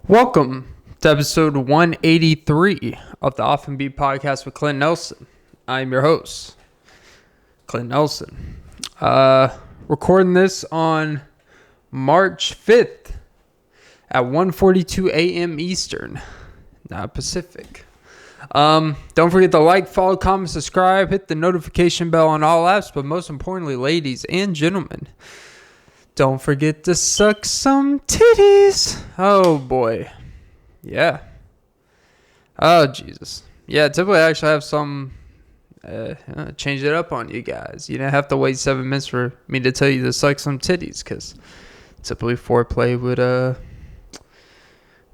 Welcome to episode 183 of the Off and Beat podcast with Clint Nelson. I'm your host, Clint Nelson. Recording this on March 5th at 1:42 a.m. Eastern, not Pacific. Don't forget to like, follow, comment, subscribe, hit the notification bell on all apps, but most importantly, ladies and gentlemen, don't forget to suck some titties. Oh, boy. Yeah. Oh, Jesus. Yeah, typically I actually have some... change it up on you guys. You don't have to wait 7 minutes for me to tell you to suck some titties, because typically foreplay would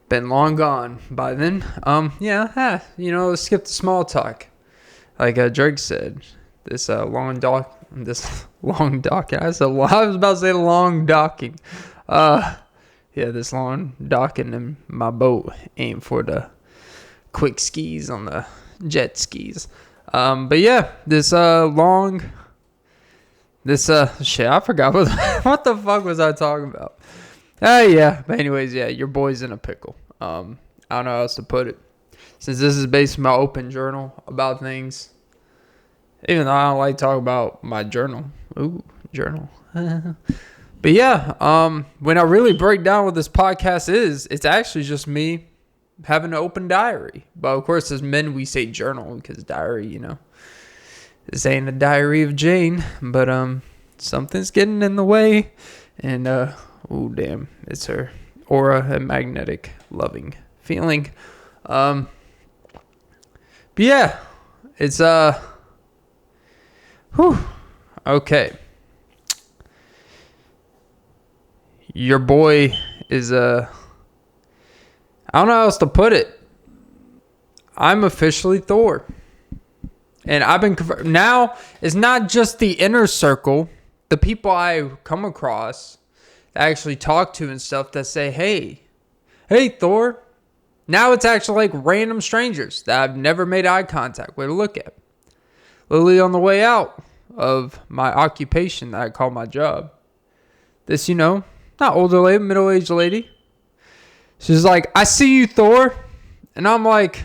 been long gone by then. Skip the small talk. Like Drake said, this long docking. I was about to say long docking. This long docking in my boat ain't for the quick skis on the jet skis. I forgot what the fuck was I talking about? But anyways, your boy's in a pickle. I don't know how else to put it. Since this is basically my open journal about things, even though I don't like talking about my journal. Ooh, journal. But when I really break down what this podcast is, it's actually just me having an open diary. But of course, as men, we say journal because diary, this ain't a diary of Jane, but something's getting in the way, and it's her aura and magnetic loving feeling. It's okay. Your boy is I don't know how else to put it. I'm officially Thor. And I've been now it's not just the inner circle, the people I come across that I actually talk to and stuff that say, hey Thor. Now it's actually like random strangers that I've never made eye contact with to look at. Literally on the way out of my occupation that I call my job. This, not older lady, middle-aged lady. She's like, I see you, Thor. And I'm like,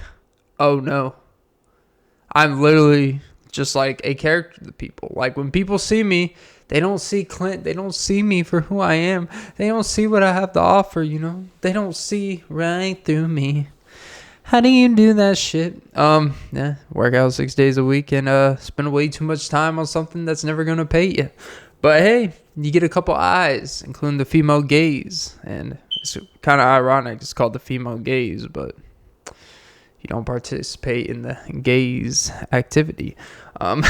oh no. I'm literally just like a character to people. Like when people see me, they don't see Clint. They don't see me for who I am. They don't see what I have to offer, They don't see right through me. How do you do that shit? Work out 6 days a week and spend way too much time on something that's never going to pay you. But hey, you get a couple eyes, including the female gaze. And it's kind of ironic. It's called the female gaze, but you don't participate in the gaze activity. I'm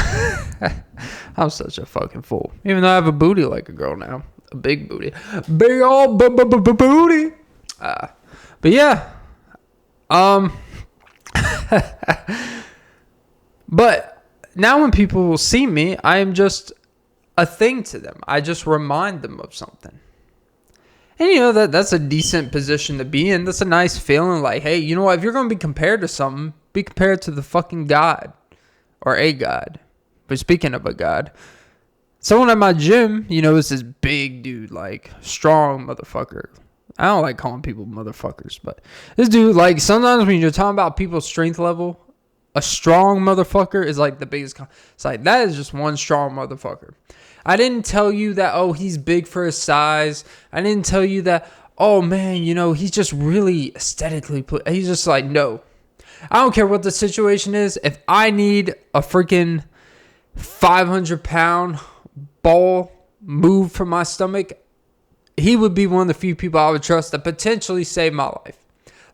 such a fucking fool. Even though I have a booty like a girl now. A big booty. Big old booty. But now when people will see me, I am just a thing to them. I just remind them of something. And that's a decent position to be in. That's a nice feeling. Like, hey, you know what? If you're going to be compared to something, be compared to the fucking God. Or a God. But speaking of a God, someone at my gym, is this big dude, like, strong motherfucker. I don't like calling people motherfuckers, but this dude, like, sometimes when you're talking about people's strength level, a strong motherfucker is like the biggest. It's like, that is just one strong motherfucker. I didn't tell you that, he's big for his size. I didn't tell you that, man, he's just really aesthetically. He's just like, no. I don't care what the situation is. If I need a freaking 500-pound ball moved from my stomach, he would be one of the few people I would trust to potentially save my life.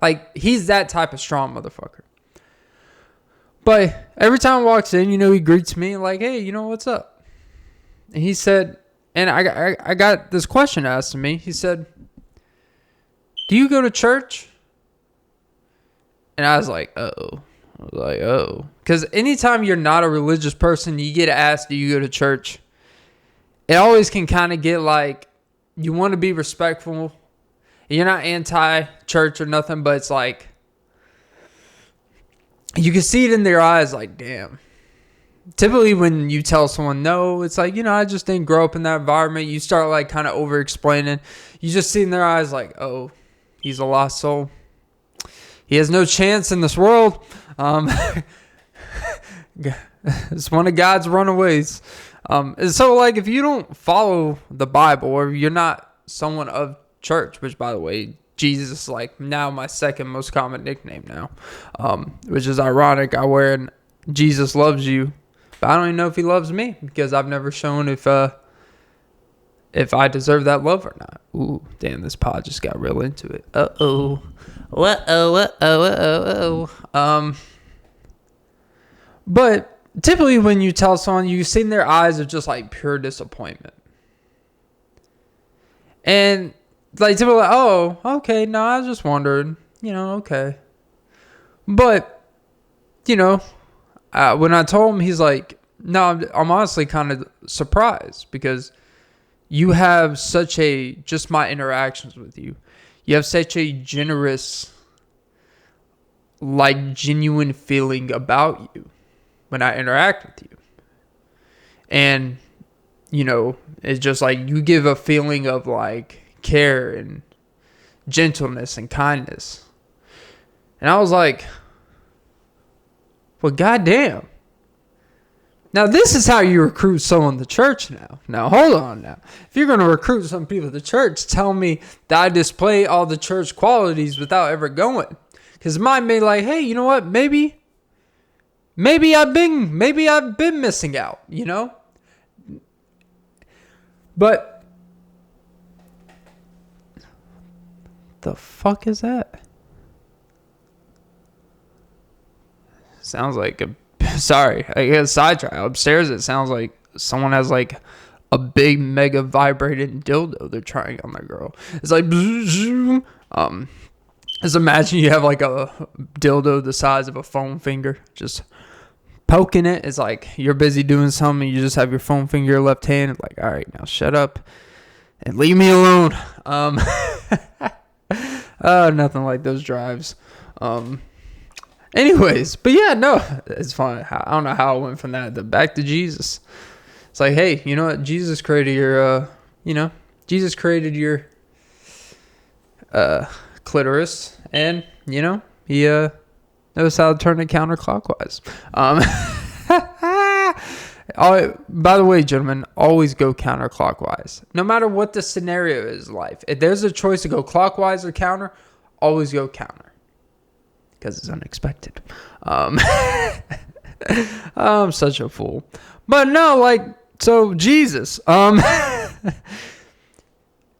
Like, he's that type of strong motherfucker. But every time he walks in, he greets me like, hey, what's up? And he said, and I got this question asked to me. He said, do you go to church? And I was like, uh-oh. Because anytime you're not a religious person, you get asked, do you go to church? It always can kind of get like, you want to be respectful. You're not anti-church or nothing, but it's like, you can see it in their eyes like, damn. Typically when you tell someone no, it's like, I just didn't grow up in that environment. You start like kind of over explaining. You just see in their eyes like, oh, He's a lost soul. He has no chance in this world. It's one of God's runaways. And so, like, if you don't follow the Bible, or you're not someone of church, which, by the way, Jesus is like now my second most common nickname now, which is ironic. I wear an Jesus loves you, but I don't even know if he loves me, because I've never shown if I deserve that love or not. Ooh, damn, this pod just got real into it. But typically when you tell someone, you see in their eyes of just like pure disappointment. And like, typically, like, oh, okay, no, I was just wondering, okay. But, when I told him, he's like, no, I'm honestly kind of surprised, because you have just my interactions with you, you have such a generous, like, genuine feeling about you when I interact with you. And, it's just like you give a feeling of like care and gentleness and kindness. And I was like, well, goddamn. Now, this is how you recruit someone to church now. Now, hold on now. If you're going to recruit some people to church, tell me that I display all the church qualities without ever going. Because mine may like, hey, you know what? Maybe I've been missing out, But the fuck is that? Sounds like sorry, I guess sidetrack. Upstairs it sounds like someone has like a big mega vibrating dildo they're trying on their girl. It's like just imagine you have like a dildo the size of a foam finger, just poking it. It's like you're busy doing something, you just have your foam finger in your left hand. It's like, all right, now shut up and leave me alone. Nothing like those drives. Anyways, but yeah, no, it's fine. I don't know how I went from that to back to Jesus. It's like, hey, you know what? Jesus created your, clitoris, and he knows how to turn it counterclockwise. By the way, gentlemen, always go counterclockwise. No matter what the scenario is in life. If there's a choice to go clockwise or counter, always go counter. Because it's unexpected. I'm such a fool. But no, like, so Jesus. And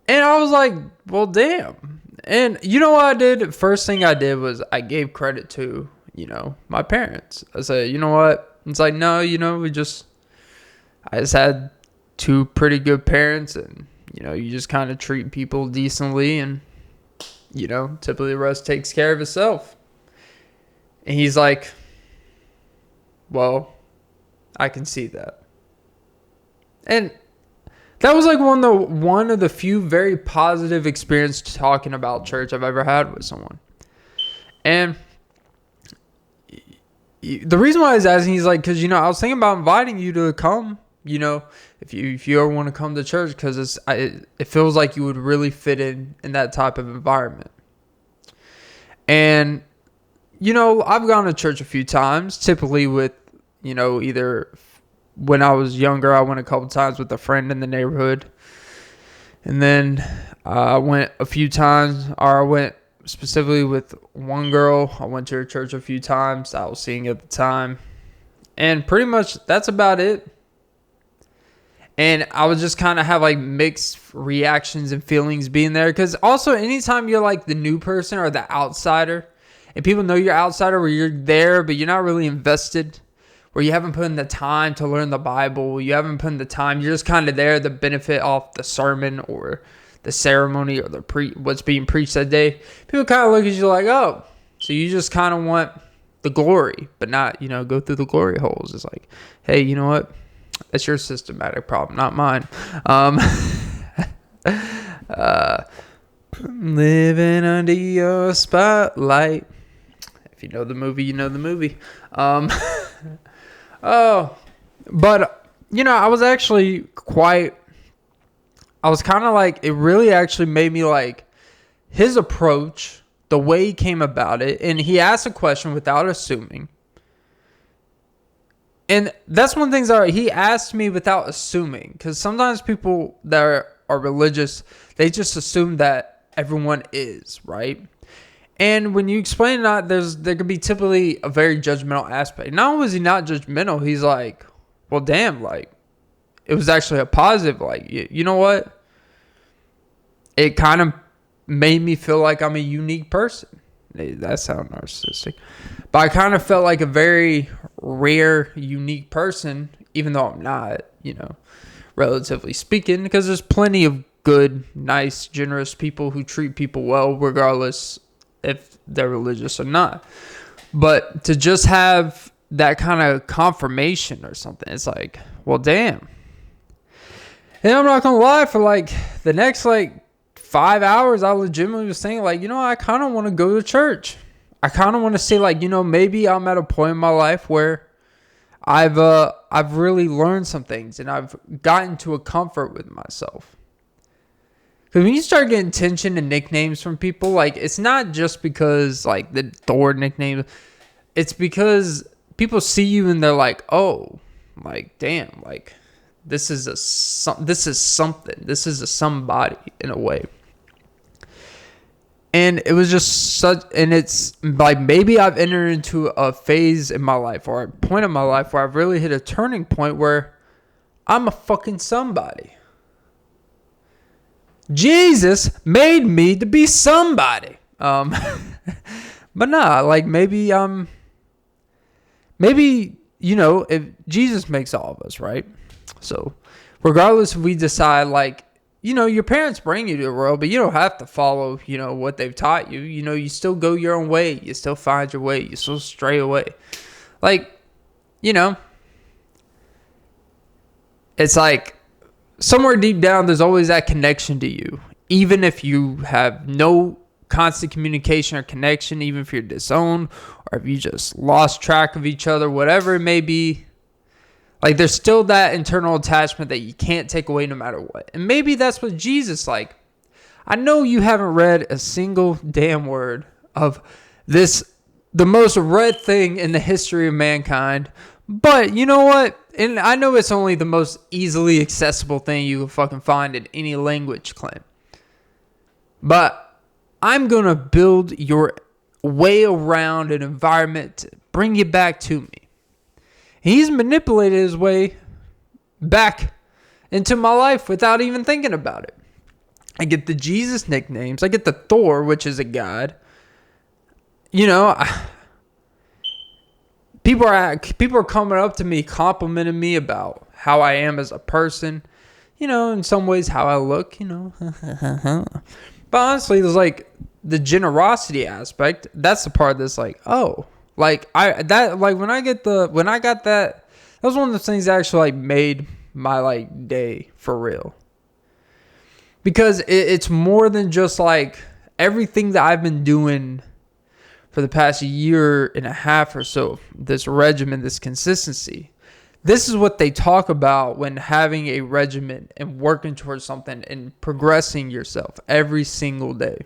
I was like, well, damn. And you know what I did? First thing I did was I gave credit to, my parents. I said, you know what? It's like, no, I just had two pretty good parents, and, you just kind of treat people decently, and, typically the rest takes care of itself. And he's like, well, I can see that. And that was like one of the few very positive experiences talking about church I've ever had with someone. And the reason why I was asking, he's like, because, I was thinking about inviting you to come, if you ever want to come to church, because it feels like you would really fit in that type of environment. And, I've gone to church a few times, typically with, either when I was younger, I went a couple times with a friend in the neighborhood. And then I went a few times, or I went specifically with one girl. I went to her church a few times. I was seeing at the time. And pretty much that's about it. And I would just kind of have like mixed reactions and feelings being there. Because also anytime you're like the new person or the outsider, and people know you're outsider, where you're there but you're not really invested, where you haven't put in the time to learn the Bible, you haven't put in the time, you're just kind of there to benefit off the sermon or the ceremony or what's being preached that day. People kind of look at you like, oh, so you just kind of want the glory, but not, go through the glory holes. It's like, hey, you know what? That's your systematic problem, not mine. Living under your spotlight. If you know the movie, you know the movie. But, I was actually I was kind of like, it really actually made me like his approach, the way he came about it, and he asked a question without assuming. And that's one of the things that he asked me without assuming, because sometimes people that are religious, they just assume that everyone is, right? And when you explain that, there could be typically a very judgmental aspect. Not only is he not judgmental, he's like, well, damn, like, it was actually a positive. Like, you know what? It kind of made me feel like I'm a unique person. That sounds narcissistic. But I kind of felt like a very rare, unique person, even though I'm not, relatively speaking, because there's plenty of good, nice, generous people who treat people well, regardless if they're religious or not. But to just have that kind of confirmation or something, it's like, well, damn. And I'm not going to lie, for like the next 5 hours, I legitimately was saying, I kind of want to go to church. I kind of want to say, maybe I'm at a point in my life where I've really learned some things and I've gotten to a comfort with myself. Because when you start getting tension and nicknames from people, it's not just because the Thor nickname. It's because people see you and they're like, oh, damn, this is something. This is a somebody in a way. And it was just such, and it's maybe I've entered into a phase in my life or a point in my life where I've really hit a turning point where I'm a fucking somebody. Jesus made me to be somebody. But nah, maybe, if Jesus makes all of us, right? So regardless if we decide your parents bring you to the world, but you don't have to follow, what they've taught you. You still go your own way. You still find your way. You still stray away. It's somewhere deep down, there's always that connection to you. Even if you have no constant communication or connection, even if you're disowned or if you just lost track of each other, whatever it may be. There's still that internal attachment that you can't take away no matter what. And maybe that's what Jesus like. I know you haven't read a single damn word of this, the most read thing in the history of mankind. But you know what? And I know it's only the most easily accessible thing you can fucking find in any language, Clint. But I'm going to build your way around an environment to bring you back to me. He's manipulated his way back into my life without even thinking about it. I get the Jesus nicknames. I get the Thor, which is a god. People are coming up to me, complimenting me about how I am as a person. In some ways how I look, But honestly, there's the generosity aspect. That's the part that's when I got that, that was one of the things that actually made my day for real. Because it's more than just everything that I've been doing for the past year and a half or so, this regimen, this consistency. This is what they talk about when having a regimen and working towards something and progressing yourself every single day.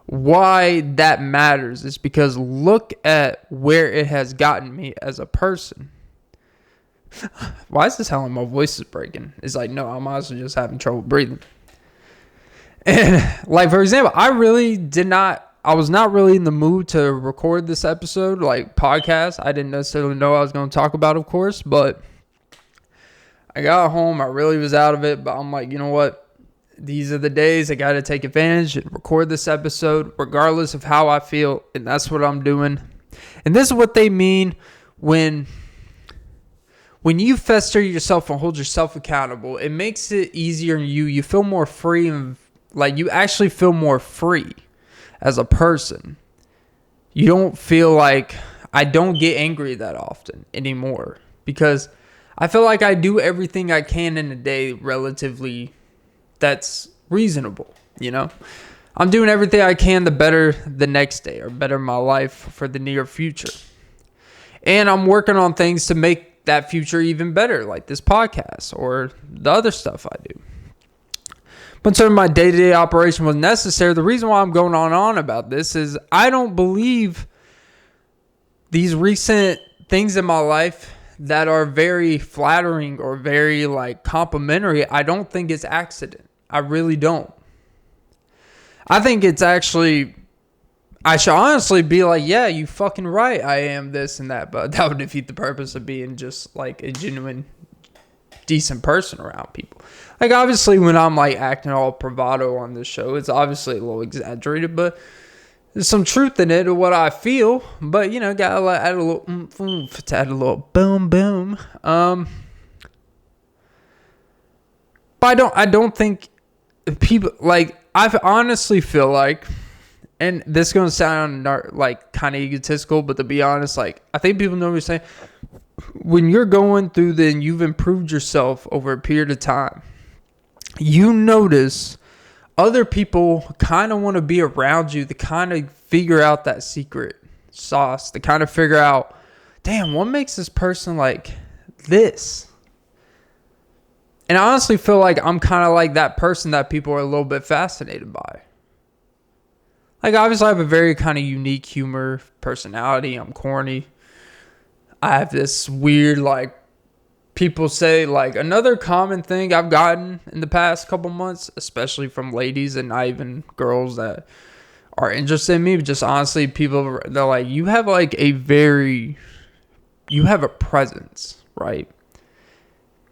Why that matters is because look at where it has gotten me as a person. Why is this how my voice is breaking? It's no, I'm honestly just having trouble breathing. And for example, I was not really in the mood to record this episode, podcast. I didn't necessarily know I was going to talk about, of course, but I got home. I really was out of it, but I'm you know what? These are the days I got to take advantage and record this episode regardless of how I feel. And that's what I'm doing. And this is what they mean when you fester yourself and hold yourself accountable. It makes it easier on you. You feel more free and you actually feel more free as a person. You don't feel I don't get angry that often anymore because I feel like I do everything I can in a day relatively that's reasonable, I'm doing everything I can to better the next day or better my life for the near future. And I'm working on things to make that future even better, like this podcast or the other stuff I do. But so my day-to-day operation was necessary. The reason why I'm going on about this is I don't believe these recent things in my life that are very flattering or very like complimentary. I don't think it's accident. I really don't. I think it's actually, I should honestly be like, yeah, you fucking right. I am this and that, but that would defeat the purpose of being just like a genuine, decent person around people. Like obviously when I'm like acting all bravado on this show, it's obviously a little exaggerated, but there's some truth in it of what I feel. But you know, gotta add a little oomph, to add a little boom boom. But I don't think people like. I honestly feel like, and this is gonna sound like kind of egotistical, but to be honest, like I think people know what you're saying. When you're going through and you've improved yourself over a period of time, you notice other people kind of want to be around you to kind of figure out that secret sauce, to kind of figure out, damn, what makes this person like this? And I honestly feel like I'm kind of like that person that people are a little bit fascinated by. Like, obviously, I have a very kind of unique humor, personality. I'm corny. I have this weird, like, people say, like, another common thing I've gotten in the past couple months, especially from ladies and not even girls that are interested in me, but just honestly, people, they're like, you have, like, you have a presence, right?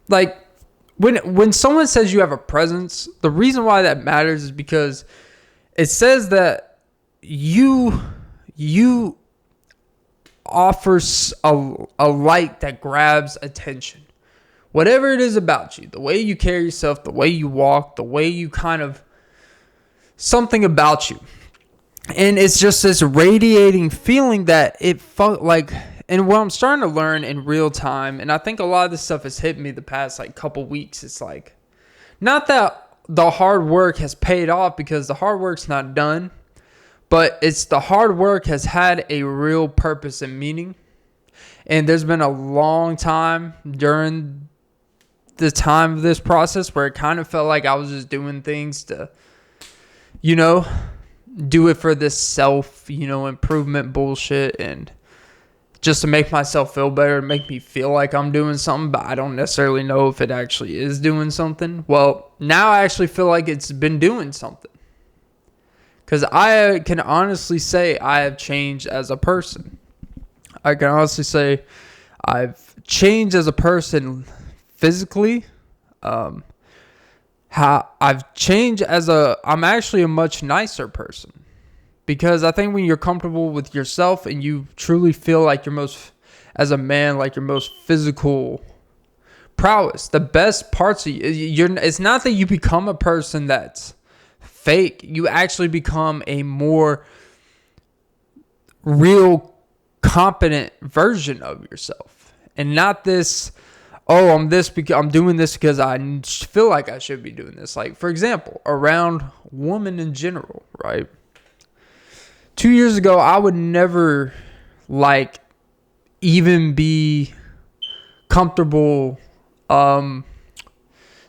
Like, when someone says you have a presence, the reason why that matters is because it says that you offers a light that grabs attention. Whatever it is about you, the way you carry yourself, the way you walk, the way you kind of, something about you. And it's just this radiating feeling that it felt like, and what I'm starting to learn in real time, and I think a lot of this stuff has hit me the past like couple weeks. It's like, not that the hard work has paid off, because the hard work's not done, but it's the hard work has had a real purpose and meaning. And there's been a long time during the time of this process where it kind of felt like I was just doing things to, you know, do it for this self, you know, improvement bullshit, and just to make myself feel better, make me feel like I'm doing something, but I don't necessarily know if it actually is doing something. Well, now I actually feel like it's been doing something. Because I can honestly say I have changed as a person. I can honestly say I've changed as a person physically. How I've changed I'm actually a much nicer person. Because I think when you're comfortable with yourself and you truly feel like as a man, like your most physical prowess, the best parts of you, it's not that you become a person that's fake. You actually become a more real, competent version of yourself. And not this, oh, I'm doing this because I feel like I should be doing this. Like, for example, around women in general, right? 2 years ago, I would never, like, even be comfortable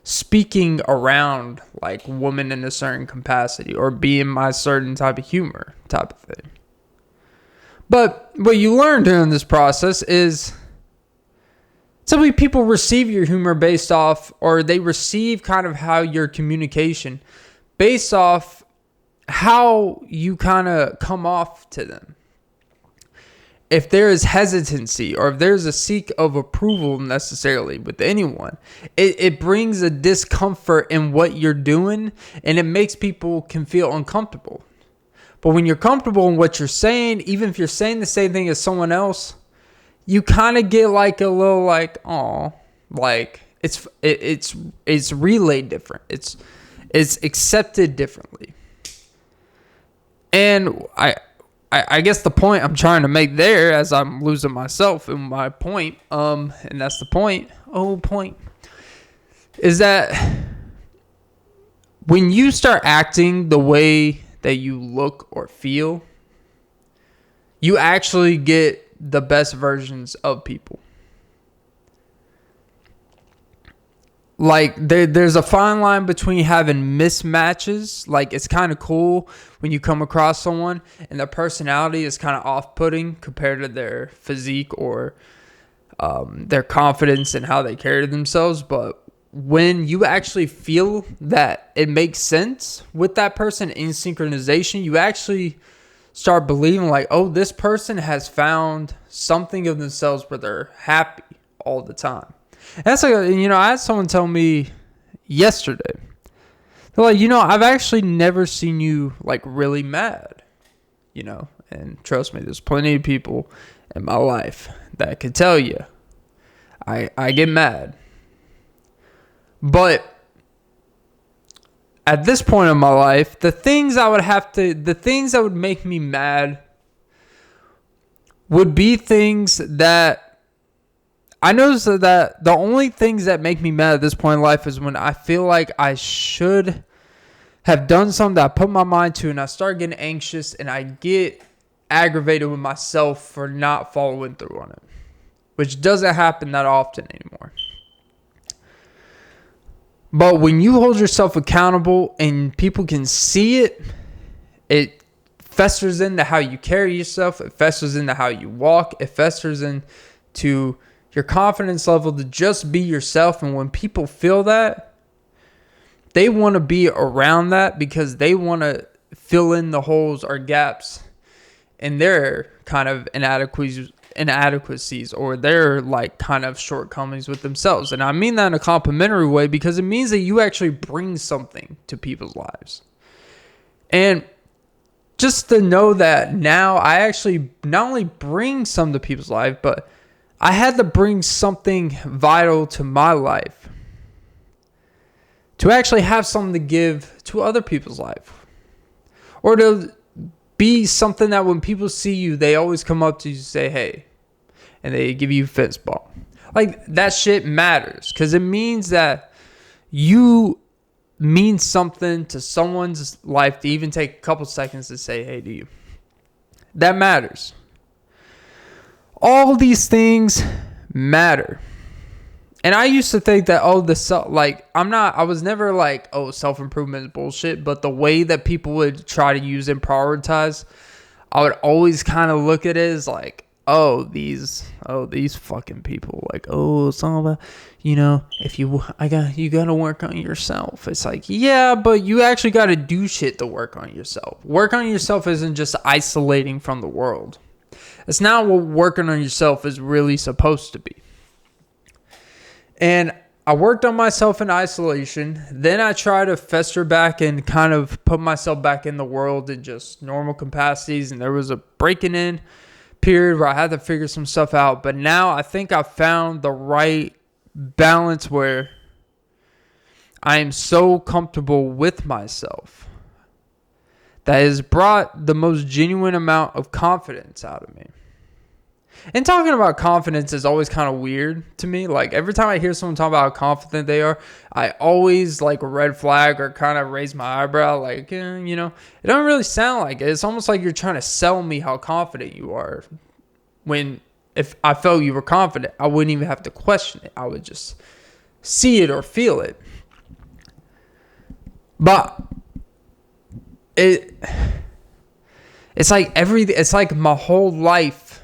speaking around, like, women in a certain capacity or being my certain type of humor type of thing. But what you learn during this process is simply people receive your humor based off, or they receive kind of how your communication based off how you kind of come off to them. If there is hesitancy, or if there's a seek of approval necessarily with anyone, it brings a discomfort in what you're doing, and it makes people can feel uncomfortable. But when you're comfortable in what you're saying, even if you're saying the same thing as someone else, you kind of get like a little like, oh, like it's relayed different. It's accepted differently. And I guess the point I'm trying to make there, as I'm losing myself in my point, and that's the point, is that when you start acting the way that you look or feel, you actually get the best versions of people. like there's a fine line between having mismatches. Like, it's kind of cool when you come across someone and their personality is kind of off-putting compared to their physique or their confidence and how they carry themselves. But when you actually feel that it makes sense with that person in synchronization, you actually start believing like, oh, this person has found something of themselves where they're happy all the time. And that's like, I had someone tell me yesterday, they're like, I've actually never seen you like really mad, and trust me, there's plenty of people in my life that could tell you I get mad. But at this point in my life, the things that would make me mad would be things that I noticed that the only things that make me mad at this point in life is when I feel like I should have done something that I put my mind to and I start getting anxious and I get aggravated with myself for not following through on it, which doesn't happen that often anymore. But when you hold yourself accountable and people can see it, it festers into how you carry yourself. It festers into how you walk. It festers into your confidence level to just be yourself. And when people feel that, they want to be around that because they want to fill in the holes or gaps in their kind of inadequacies or their like kind of shortcomings with themselves. And I mean that in a complimentary way because it means that you actually bring something to people's lives. And just to know that now I actually not only bring some to people's life, but I had to bring something vital to my life to actually have something to give to other people's life, or to be something that when people see you, they always come up to you and say, hey, and they give you a fist bump. Like, that shit matters because it means that you mean something to someone's life to even take a couple seconds to say, hey, to you. That matters. All these things matter. And I used to think that, I was never like, oh, self-improvement is bullshit. But the way that people would try to use and prioritize, I would always kind of look at it as like, these fucking people. Like, it's all about, if you gotta work on yourself. It's like, yeah, but you actually gotta do shit to work on yourself. Work on yourself isn't just isolating from the world. It's not what working on yourself is really supposed to be. And I worked on myself in isolation. Then I tried to fester back and kind of put myself back in the world in just normal capacities. And there was a breaking in period where I had to figure some stuff out. But now I think I found the right balance where I am so comfortable with myself that has brought the most genuine amount of confidence out of me. And talking about confidence is always kind of weird to me. Like, every time I hear someone talk about how confident they are, I always like a red flag or kind of raise my eyebrow. Like, it don't really sound like it. It's almost like you're trying to sell me how confident you are. When if I felt you were confident, I wouldn't even have to question it. I would just see it or feel it. But it's like my whole life,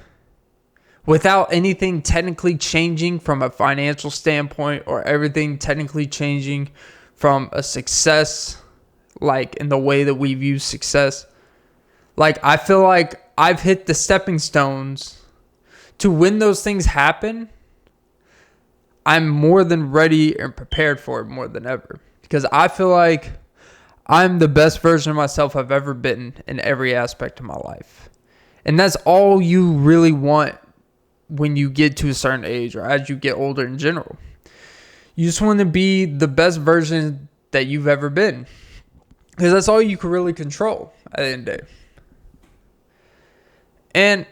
without anything technically changing from a financial standpoint or everything technically changing from a success, like in the way that we view success. Like, I feel like I've hit the stepping stones to when those things happen. I'm more than ready and prepared for it more than ever. Because I feel like I'm the best version of myself I've ever been in every aspect of my life. And that's all you really want when you get to a certain age or as you get older in general. You just want to be the best version that you've ever been. Because that's all you can really control at the end of the day. And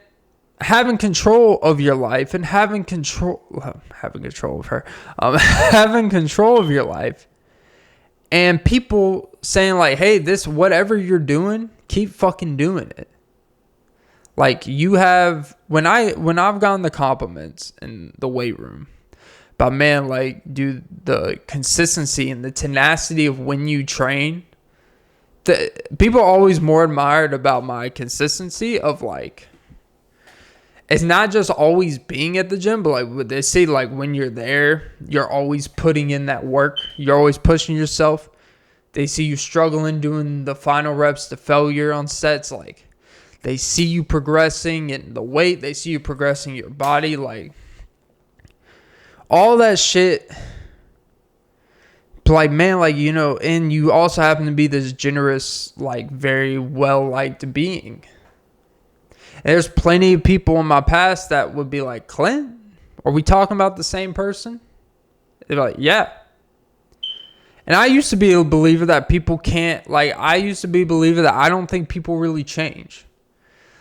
having control of your life and having control of your life, and people saying like, hey, this, whatever you're doing, keep fucking doing it. Like, you have, when I've gotten the compliments in the weight room But man, like, dude, the consistency and the tenacity of when you train, the people are always more admired about my consistency of like, it's not just always being at the gym, but like they say, like when you're there, you're always putting in that work. You're always pushing yourself. They see you struggling doing the final reps to failure on sets. Like they see you progressing in the weight. They see you progressing your body. Like all that shit. Like, man, like, you know, and you also happen to be this generous, like very well-liked being. And there's plenty of people in my past that would be like, Clint, are we talking about the same person? They're like, yeah. And I used to be a believer that people can't, like, I used to be a believer that I don't think people really change.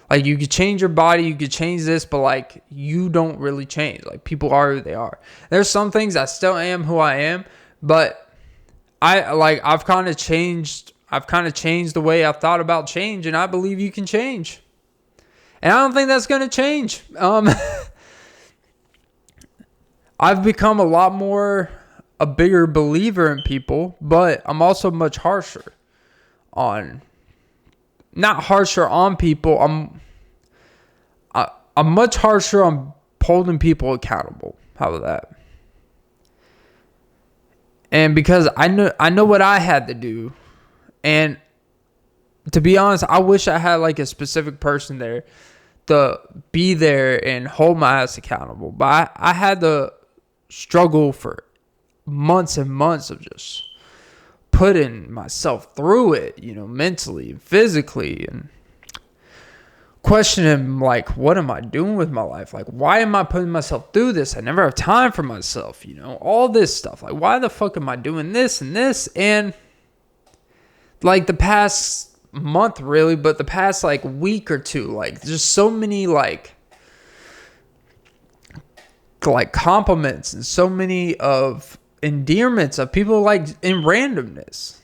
Like, you could change your body, you could change this, but, like, you don't really change. Like, people are who they are. There's some things I still am who I am, but I've kind of changed the way I've thought about change, and I believe you can change. And I don't think that's going to change. I've become a bigger believer in people, but I'm also much harsher on, not harsher on people. I'm much harsher on holding people accountable. How about that? And because I know what I had to do, and to be honest, I wish I had like a specific person there to be there and hold my ass accountable. But I had to struggle for months and months of just putting myself through it, you know, mentally and physically, and questioning like, what am I doing with my life? Like, why am I putting myself through this? I never have time for myself, you know, all this stuff. Like, why the fuck am I doing this and this? And like the past month really, but the past like week or two, like just so many like compliments and so many of endearments of people like in randomness,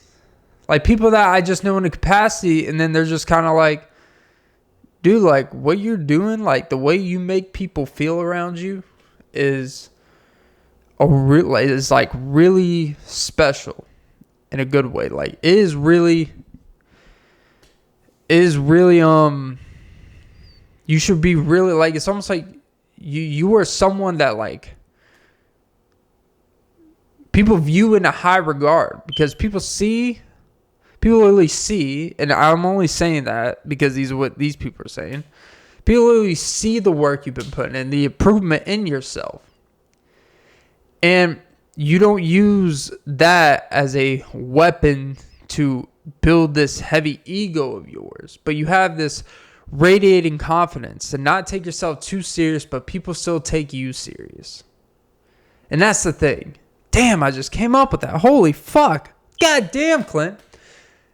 like people that I just know in a capacity, and then they're just kind of like, dude, like what you're doing, like the way you make people feel around you is like really special in a good way. Like it is really you should be really like, it's almost like you are someone that like people view in a high regard, because people really see, and I'm only saying that because these are what these people are saying. People really see the work you've been putting in, the improvement in yourself. And you don't use that as a weapon to build this heavy ego of yours, but you have this radiating confidence to not take yourself too serious, but people still take you serious. And that's the thing. Damn, I just came up with that. Holy fuck. God damn, Clint.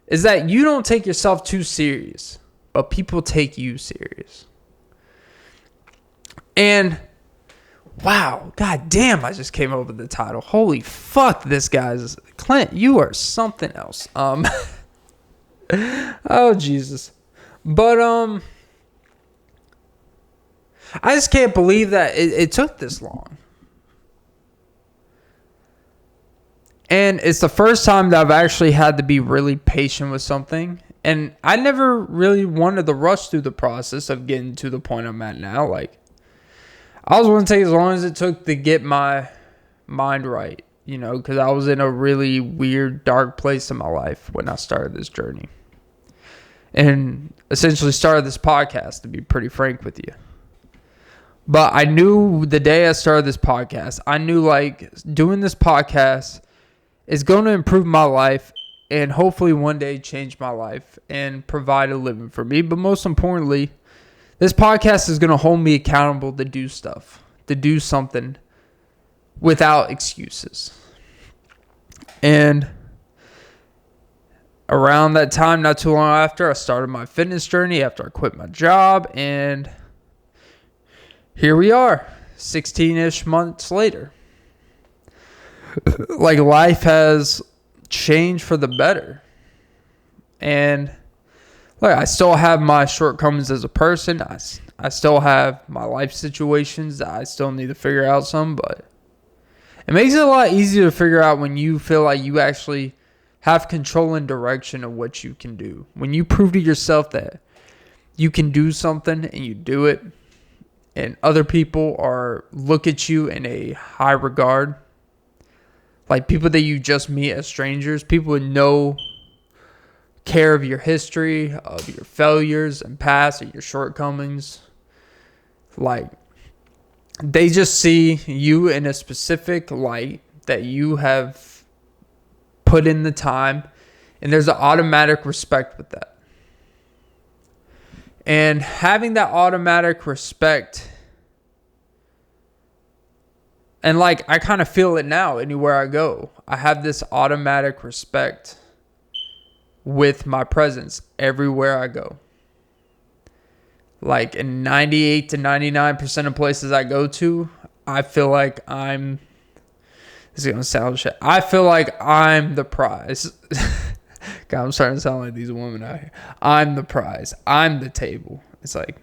Is that you don't take yourself too serious, but people take you serious. And wow, god damn, I just came up with the title. Holy fuck, this guy's Clint, you are something else. Oh Jesus. But I just can't believe that it took this long. And it's the first time that I've actually had to be really patient with something. And I never really wanted to rush through the process of getting to the point I'm at now. Like, I was willing to take as long as it took to get my mind right, you know, because I was in a really weird, dark place in my life when I started this journey. And essentially started this podcast, to be pretty frank with you. But I knew the day I started this podcast, I knew like doing this podcast is going to improve my life and hopefully one day change my life and provide a living for me. But most importantly, this podcast is going to hold me accountable to do stuff, to do something without excuses. And around that time, not too long after, I started my fitness journey after I quit my job. And here we are, 16-ish months later. Like, life has changed for the better. And like, I still have my shortcomings as a person. I still have my life situations that I still need to figure out some. But It makes it a lot easier to figure out when you feel like you actually have control and direction of what you can do. When you prove to yourself that you can do something and you do it, and other people look at you in a high regard, like people that you just meet as strangers, people with no care of your history, of your failures and past, and your shortcomings. Like, they just see you in a specific light that you have put in the time, and there's an automatic respect with that. And having that automatic respect, and like, I kind of feel it now anywhere I go. I have this automatic respect with my presence everywhere I go. Like, in 98 to 99% of places I go to, I feel like this is going to sound shit. I feel like I'm the prize. God, I'm starting to sound like these women out here. I'm the prize. I'm the table. It's like,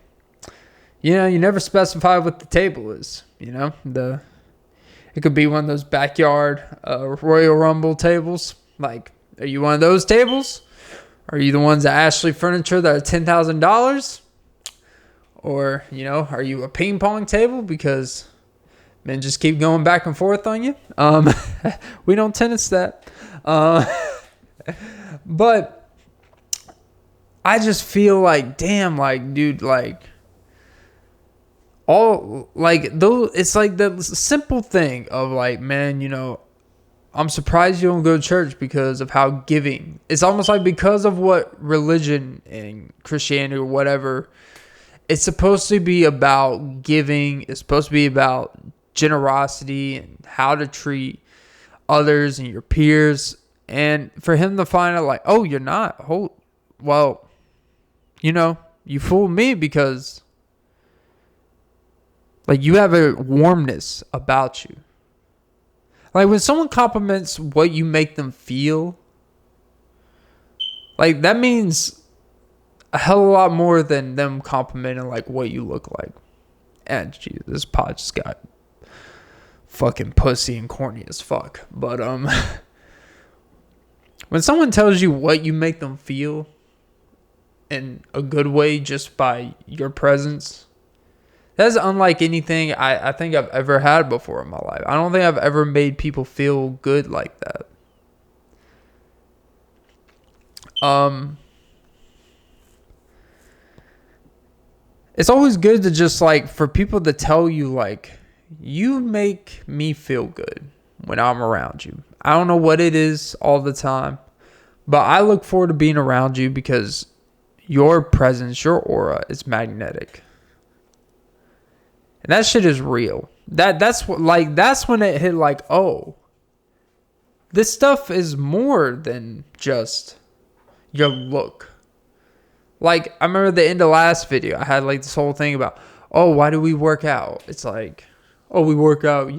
you never specify what the table is. It could be one of those backyard Royal Rumble tables. Like, are you one of those tables? Are you the ones at Ashley Furniture that are $10,000? Or, are you a ping pong table because men just keep going back and forth on you? We don't tennis that. But I just feel like, damn, like, dude, like, it's like the simple thing of like, man, I'm surprised you don't go to church because of how giving. It's almost like because of what religion and Christianity or whatever, it's supposed to be about giving. It's supposed to be about generosity and how to treat others and your peers. And for him to find out like, oh, you're not. Well, you fooled me because like you have a warmness about you. Like when someone compliments what you make them feel, like that means a hell of a lot more than them complimenting like what you look like. And geez, this pod just got fucking pussy and corny as fuck. But when someone tells you what you make them feel in a good way just by your presence, that's unlike anything I think I've ever had before in my life. I don't think I've ever made people feel good like that. It's always good to just like for people to tell you like, you make me feel good when I'm around you. I don't know what it is all the time, but I look forward to being around you because your presence, your aura is magnetic. And that shit is real. That's when it hit like, oh, this stuff is more than just your look. Like, I remember the end of last video, I had like this whole thing about, oh, why do we work out? It's like, oh, we work out,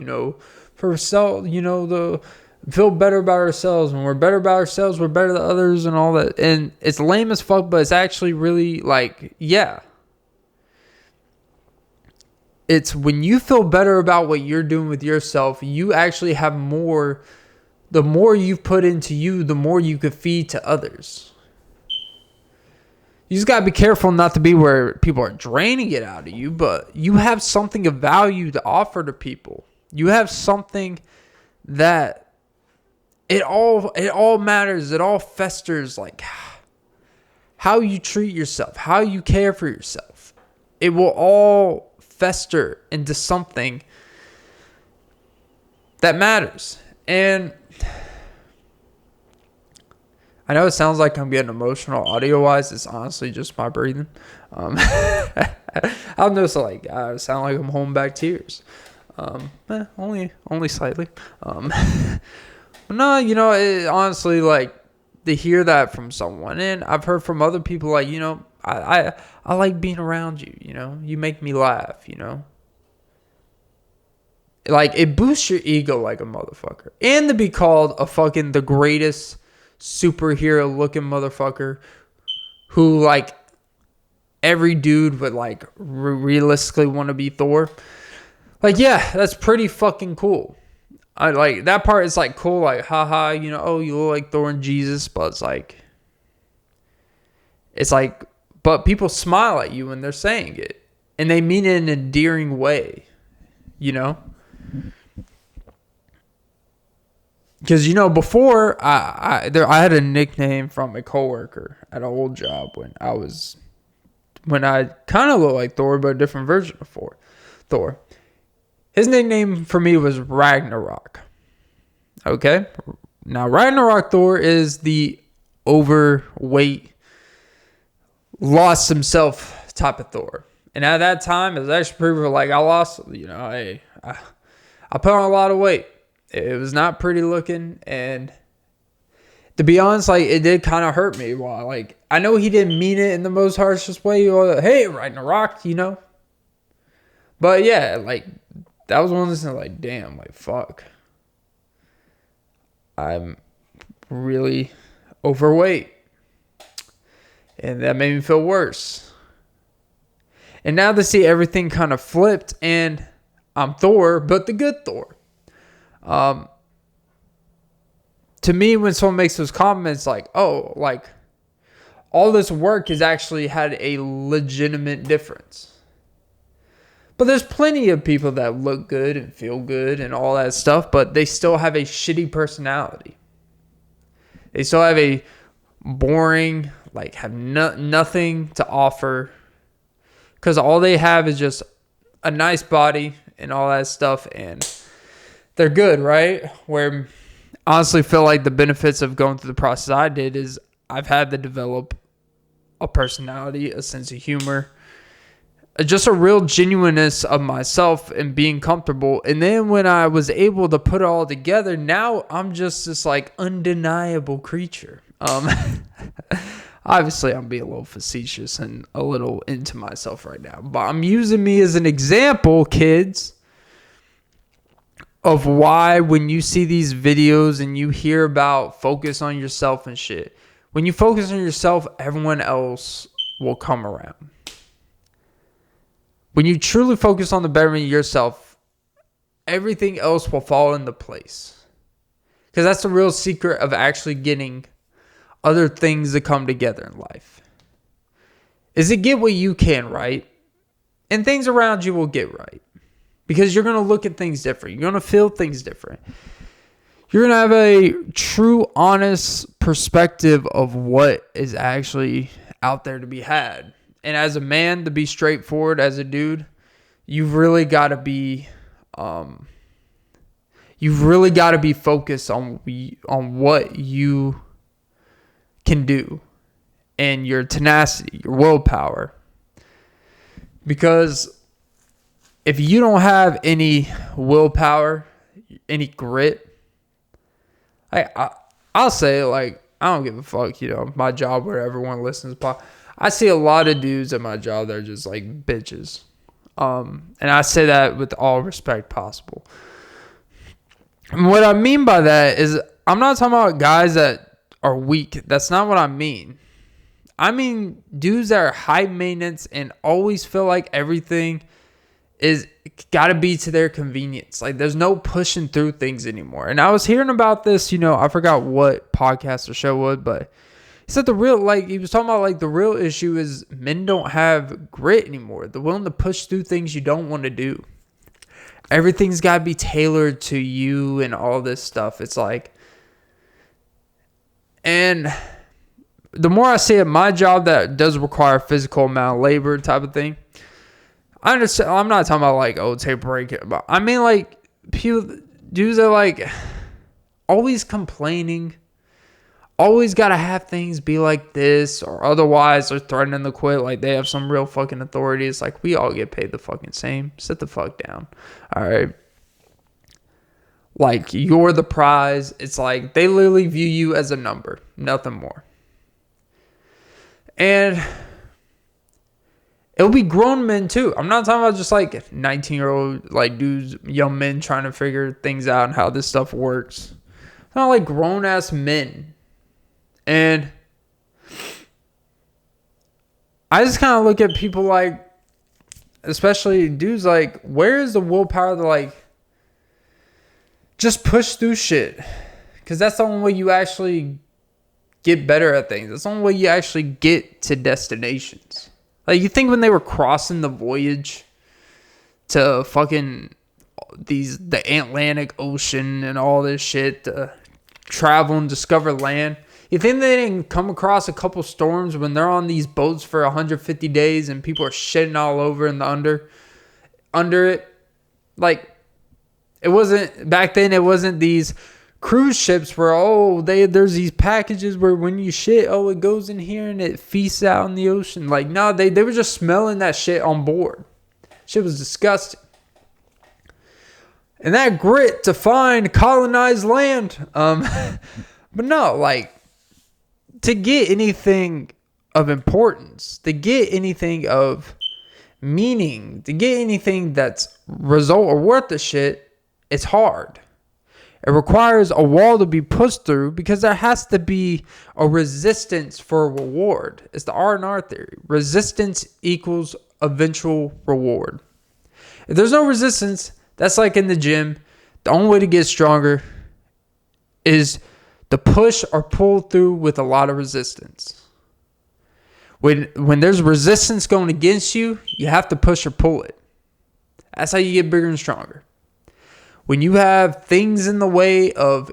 for ourselves, to feel better about ourselves. When we're better about ourselves, we're better than others and all that. And it's lame as fuck, but it's actually really like, yeah. It's when you feel better about what you're doing with yourself, you actually have more. The more you've put into you, the more you could feed to others. You just got to be careful not to be where people are draining it out of you, but you have something of value to offer to people. You have something that it all matters. It all festers, like how you treat yourself, how you care for yourself. It will all fester into something that matters. And I know it sounds like I'm getting emotional audio-wise. It's honestly just my breathing. I don't know, so like I sound like I'm holding back tears. Only slightly. But no, honestly, like to hear that from someone, and I've heard from other people, like I like being around you. You make me laugh. Like it boosts your ego like a motherfucker, and to be called a fucking the greatest superhero looking motherfucker who like every dude would like realistically want to be Thor. Like, yeah, that's pretty fucking cool. I like that part is like cool, like haha, oh, you look like Thor and Jesus, but it's like, but people smile at you when they're saying it, and they mean it in an endearing way, Because before I had a nickname from a coworker at an old job when I kind of looked like Thor, but a different version of Thor. His nickname for me was Ragnarok. Okay, now Ragnarok Thor is the overweight, lost himself type of Thor, and at that time it was actually pretty like I lost. I put on a lot of weight. It was not pretty looking, and to be honest, like it did kind of hurt me. While like I know he didn't mean it in the most harshest way. Hey, Ragnarok, But yeah, like that was one of those things. Like damn, like fuck, I'm really overweight, and that made me feel worse. And now to see everything kind of flipped, and I'm Thor, but the good Thor. To me, when someone makes those comments like, oh, like all this work has actually had a legitimate difference. But there's plenty of people that look good and feel good and all that stuff, but they still have a shitty personality. They still have a boring, like have nothing to offer, because all they have is just a nice body and all that stuff, and they're good, right? Where I honestly feel like the benefits of going through the process I did is I've had to develop a personality, a sense of humor, just a real genuineness of myself and being comfortable. And then when I was able to put it all together, now I'm just this like undeniable creature. Obviously I'm being a little facetious and a little into myself right now, but I'm using me as an example, kids, of why when you see these videos and you hear about focus on yourself and shit, when you focus on yourself, everyone else will come around. When you truly focus on the betterment of yourself, everything else will fall into place. Because that's the real secret of actually getting other things to come together in life. Is to get what you can right, and things around you will get right. Because you're going to look at things different. You're going to feel things different. You're going to have a true, honest perspective of what is actually out there to be had. And as a man, to be straightforward as a dude, you've really got to be focused on what you can do and your tenacity, your willpower. Because if you don't have any willpower, any grit, I'll say it like, I don't give a fuck, my job where everyone listens. I see a lot of dudes at my job that are just like bitches. And I say that with all respect possible. And what I mean by that is I'm not talking about guys that are weak. That's not what I mean. I mean dudes that are high maintenance and always feel like everything is got to be to their convenience. Like there's no pushing through things anymore. And I was hearing about this, I forgot what podcast or show was, but he said he was talking about like the real issue is men don't have grit anymore. They're willing to push through things you don't want to do. Everything's got to be tailored to you and all this stuff. It's like, and the more I see at my job that does require physical amount of labor type of thing, I understand. I'm not talking about like, take a break. But I mean like dudes are like always complaining. Always got to have things be like this or otherwise they're threatening to quit like they have some real fucking authority. It's like we all get paid the fucking same. Sit the fuck down. All right. Like you're the prize. It's like they literally view you as a number. Nothing more. And it'll be grown men too. I'm not talking about just like 19-year-old like dudes, young men trying to figure things out and how this stuff works. It's not like grown ass men. And I just kind of look at people like, especially dudes, like, where is the willpower to like just push through shit. Because that's the only way you actually get better at things. That's the only way you actually get to destinations. Like, you think when they were crossing the voyage to fucking the Atlantic Ocean and all this shit to travel and discover land, you think they didn't come across a couple storms when they're on these boats for 150 days and people are shitting all over in the under it? Like, it wasn't back then. It wasn't these cruise ships where there's these packages where when you shit, it goes in here and it feasts out in the ocean. Like, no, they were just smelling that shit on board. Shit was disgusting. And that grit to find colonized land. But no, like, to get anything of importance, to get anything of meaning, to get anything that's result or worth the shit, it's hard. It requires a wall to be pushed through because there has to be a resistance for a reward. It's the R&R theory. Resistance equals eventual reward. If there's no resistance, that's like in the gym. The only way to get stronger is to push or pull through with a lot of resistance. When there's resistance going against you, you have to push or pull it. That's how you get bigger and stronger. When you have things in the way of,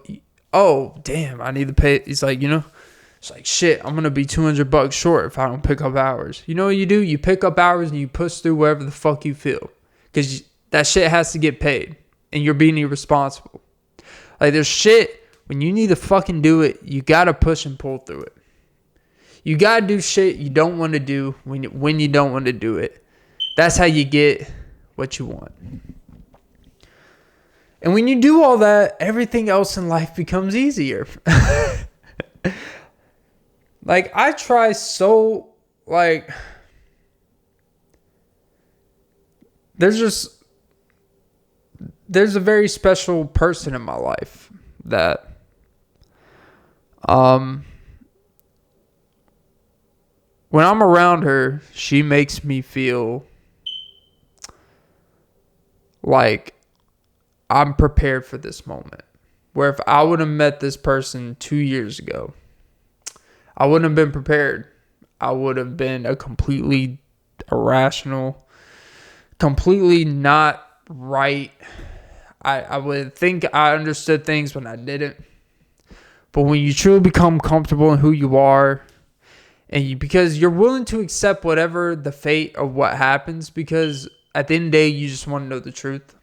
I need to pay. It's like, it's like, shit, I'm going to be $200 short if I don't pick up hours. You know what you do? You pick up hours and you push through wherever the fuck you feel. Because that shit has to get paid. And you're being irresponsible. Like, there's shit, when you need to fucking do it, you got to push and pull through it. You got to do shit you don't want to do when you don't want to do it. That's how you get what you want. And when you do all that, everything else in life becomes easier. Like, I try so, like, there's a very special person in my life that, when I'm around her, she makes me feel like I'm prepared for this moment. Where if I would have met this person 2 years ago, I wouldn't have been prepared. I would have been a completely irrational, completely not right. I would think I understood things when I didn't. But when you truly become comfortable in who you are, because you're willing to accept whatever the fate of what happens, because at the end of the day, you just want to know the truth.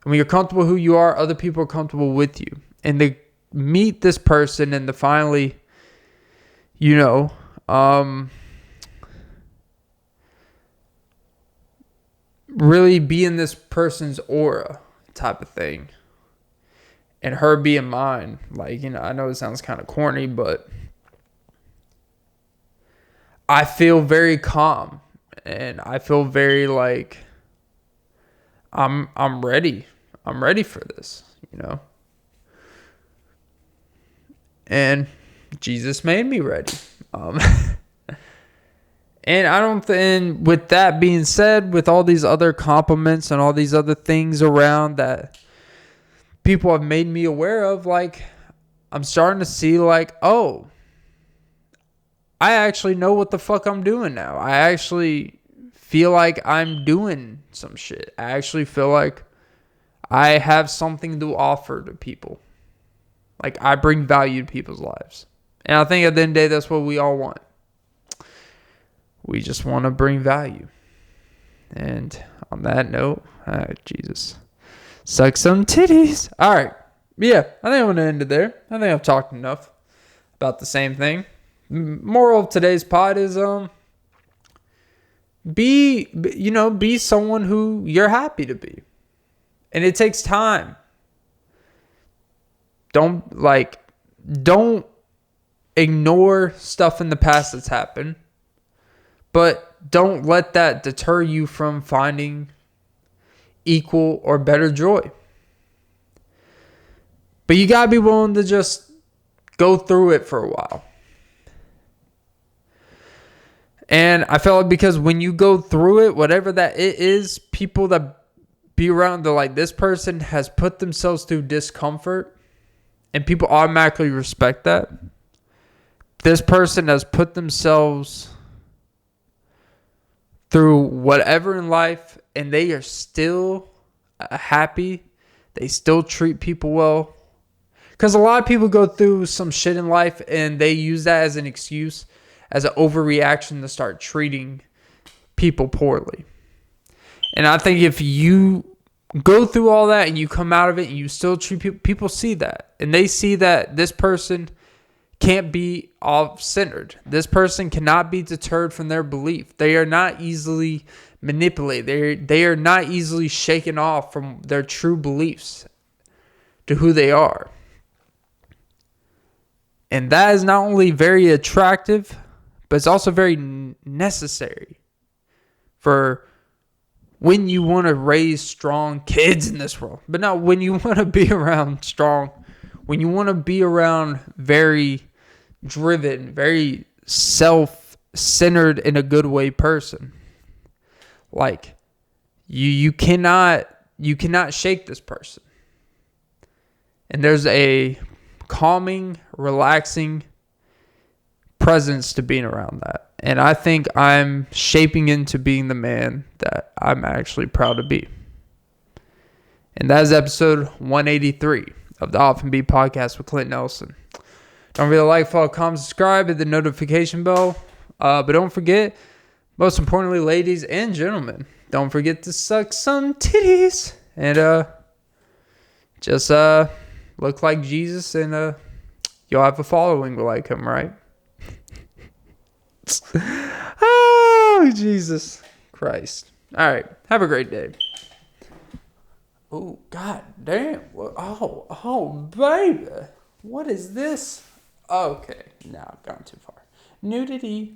And when you're comfortable who you are, other people are comfortable with you. And to meet this person and to finally, really be in this person's aura type of thing. And her being mine. Like, I know it sounds kind of corny, but I feel very calm. And I feel very like I'm ready. I'm ready for this, And Jesus made me ready. And with that being said, with all these other compliments and all these other things around that people have made me aware of, like, I'm starting to see like, I actually know what the fuck I'm doing now. I actually feel like I'm doing some shit. I actually feel like I have something to offer to people. Like, I bring value to people's lives. And I think at the end of the day, that's what we all want. We just want to bring value. And on that note, Jesus, suck some titties. All right. Yeah, I think I'm going to end it there. I think I've talked enough about the same thing. Moral of today's pod is, be someone who you're happy to be. And it takes time. Don't ignore stuff in the past that's happened. But don't let that deter you from finding equal or better joy. But you gotta be willing to just go through it for a while. And I felt like because when you go through it, whatever that it is, people that be around the like this person has put themselves through discomfort and people automatically respect that. This person has put themselves through whatever in life and they are still happy. They still treat people well. Because a lot of people go through some shit in life and they use that as an excuse, as an overreaction to start treating people poorly. And I think if you go through all that and you come out of it and you still treat people, people see that. And they see that this person can't be off-centered. This person cannot be deterred from their belief. They are not easily manipulated. They are not easily shaken off from their true beliefs to who they are. And that is not only very attractive, but it's also very necessary for when you want to raise strong kids in this world. But not when you want to be around strong, when you want to be around very driven, very self-centered in a good way person. Like you cannot shake this person. And there's a calming, relaxing presence to being around that. And I think I'm shaping into being the man that I'm actually proud to be. And that is episode 183 of the Off and Be podcast with Clint Nelson. Don't forget to like, follow, comment, subscribe, hit the notification bell. But don't forget, most importantly, ladies and gentlemen, don't forget to suck some titties. And just look like Jesus and you'll have a following like him, right? Oh, Jesus Christ. All right. Have a great day. Oh, God damn. Oh, baby. What is this? Okay. Now I've gone too far. Nudity.